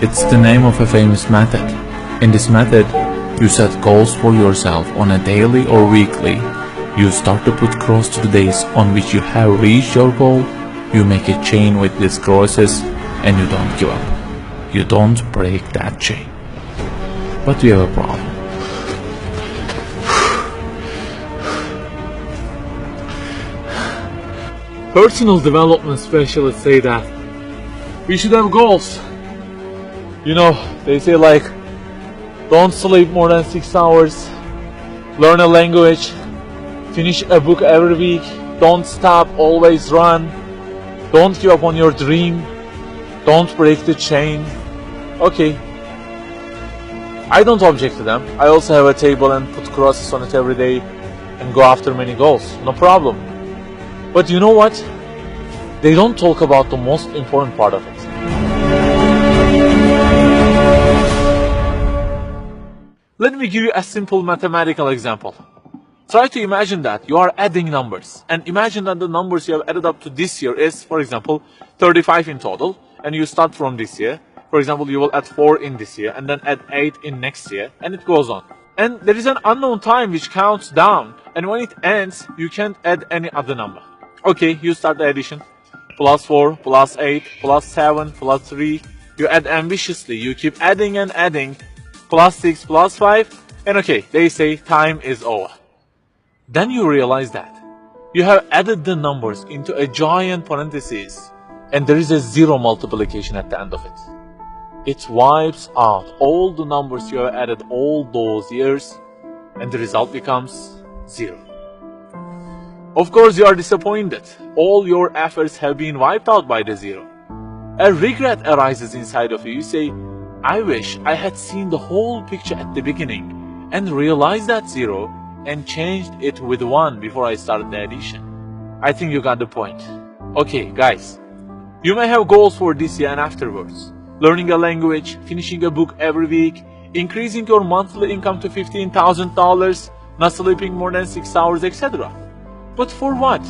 It's the name of a famous method. In this method, you set goals for yourself on a daily or weekly. You start to put cross to the days on which you have reached your goal. You make a chain with these crosses and you don't give up. You don't break that chain. But you have a problem. Personal development specialists say that we should have goals. You know, they say like, don't sleep more than 6 hours, learn a language, finish a book every week, don't stop, always run, don't give up on your dream, don't break the chain. Okay, I don't object to them. I also have a table and put crosses on it every day and go after many goals, no problem. But you know what? They don't talk about the most important part of it. Let me give you a simple mathematical example. Try to imagine that you are adding numbers, and imagine that the numbers you have added up to this year is, for example, 35 in total, and you start from this year. For example, you will add 4 in this year, and then add 8 in next year, and it goes on. And there is an unknown time which counts down, and when it ends, you can't add any other number. Okay, you start the addition. Plus 4, plus 8, plus 7, plus 3. You add ambitiously, you keep adding and adding. Plus 6, plus 5, and okay, they say time is over. Then you realize that you have added the numbers into a giant parenthesis, and there is a zero multiplication at the end of it. It wipes out all the numbers you have added all those years, and the result becomes 0. Of course, you are disappointed. All your efforts have been wiped out by the 0. A regret arises inside of you. You say, I wish I had seen the whole picture at the beginning and realized that 0 and changed it with 1 before I started the addition. I think you got the point. Okay, guys, you may have goals for this year and afterwards. Learning a language, finishing a book every week, increasing your monthly income to $15,000, not sleeping more than 6 hours, etc. But for what?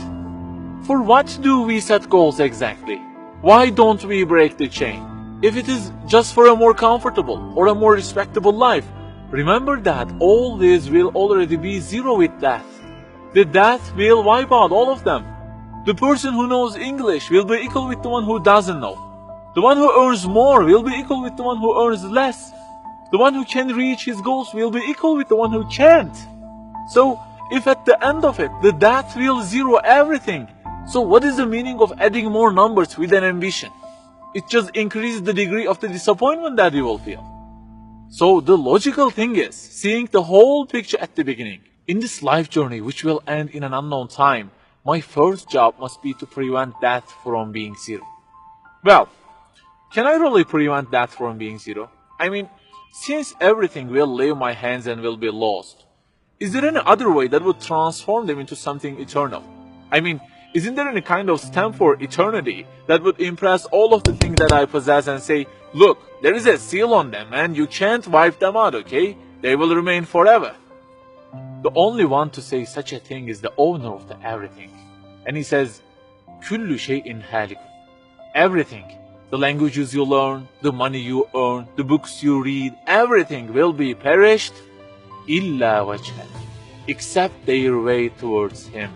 For what do we set goals exactly? Why don't we break the chain? If it is just for a more comfortable or a more respectable life, remember that all this will already be 0 with death. The death will wipe out all of them. The person who knows English will be equal with the one who doesn't know. The one who earns more will be equal with the one who earns less. The one who can reach his goals will be equal with the one who can't. So, if at the end of it, the death will 0 everything, so what is the meaning of adding more numbers with an ambition? It just increases the degree of the disappointment that you will feel. So the logical thing is seeing the whole picture at the beginning. In this life journey, which will end in an unknown time, my first job must be to prevent death from being 0. Well, can I really prevent death from being 0? I mean, since everything will leave my hands and will be lost, is there any other way that would transform them into something eternal? I mean, isn't there any kind of stamp for eternity that would impress all of the things that I possess and say, look, there is a seal on them and you can't wipe them out, okay? They will remain forever. The only one to say such a thing is the owner of the everything. And he says, Kullu şeyin halikun. Everything, the languages you learn, the money you earn, the books you read, everything will be perished, illa wajhah, except their way towards Him.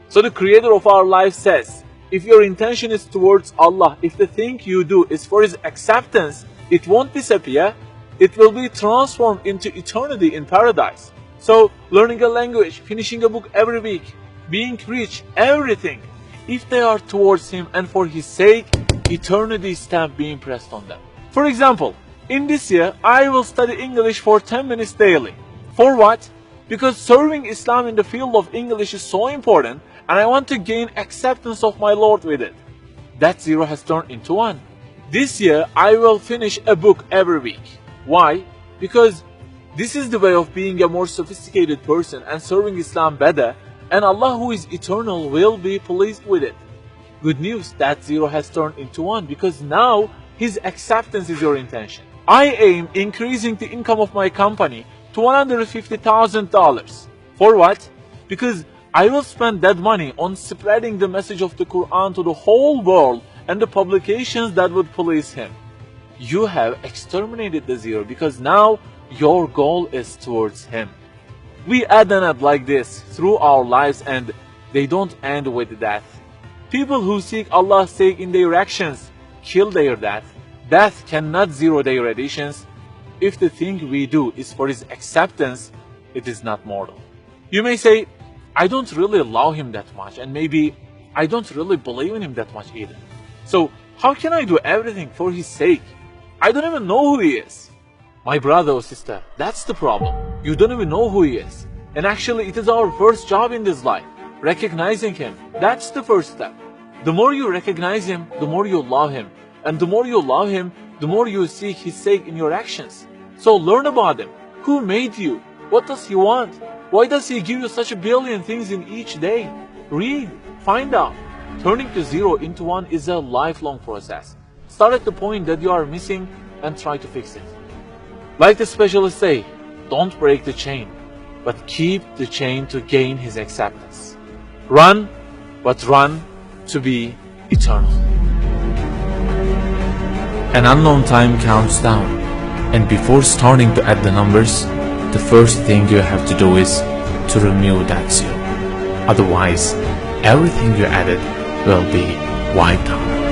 So the Creator of our life says, if your intention is towards Allah, if the thing you do is for His acceptance, it won't disappear, it will be transformed into eternity in paradise. So learning a language, finishing a book every week, being rich, everything, if they are towards Him and for His sake, eternity stamp being pressed on them. For example, in this year, I will study English for 10 minutes daily. For what? Because serving Islam in the field of English is so important, and I want to gain acceptance of my Lord with it. That 0 has turned into 1. This year, I will finish a book every week. Why? Because this is the way of being a more sophisticated person and serving Islam better, and Allah who is eternal will be pleased with it. Good news, that 0 has turned into 1 because now His acceptance is your intention. I aim increasing the income of my company to $150,000. For what? Because I will spend that money on spreading the message of the Quran to the whole world and the publications that would please Him. you have exterminated the zero, because now your goal is towards him. We add and add like this through our lives, and they don't end with death. People who seek Allah's sake in their actions kill their death. Death cannot zero their additions. If the thing we do is for his acceptance, it is not mortal. You may say, I don't really love him that much, and maybe I don't really believe in him that much either. So how can I do everything for his sake? I don't even know who he is. My brother or sister, that's the problem. You don't even know who he is. And actually, it is our first job in this life, recognizing him. That's the first step. The more you recognize him, the more you love him. And the more you love him, the more you seek his sake in your actions. So learn about him. Who made you? What does he want? Why does he give you such a billion things in each day? Read, find out. Turning to zero into one is a lifelong process. Start at the point that you are missing and try to fix it. Like the specialists say, don't break the chain, but keep the chain to gain his acceptance. Run, but run to be eternal. An unknown time counts down, and before starting to add the numbers, the first thing you have to do is to remove that zero. Otherwise, everything you added will be wiped out.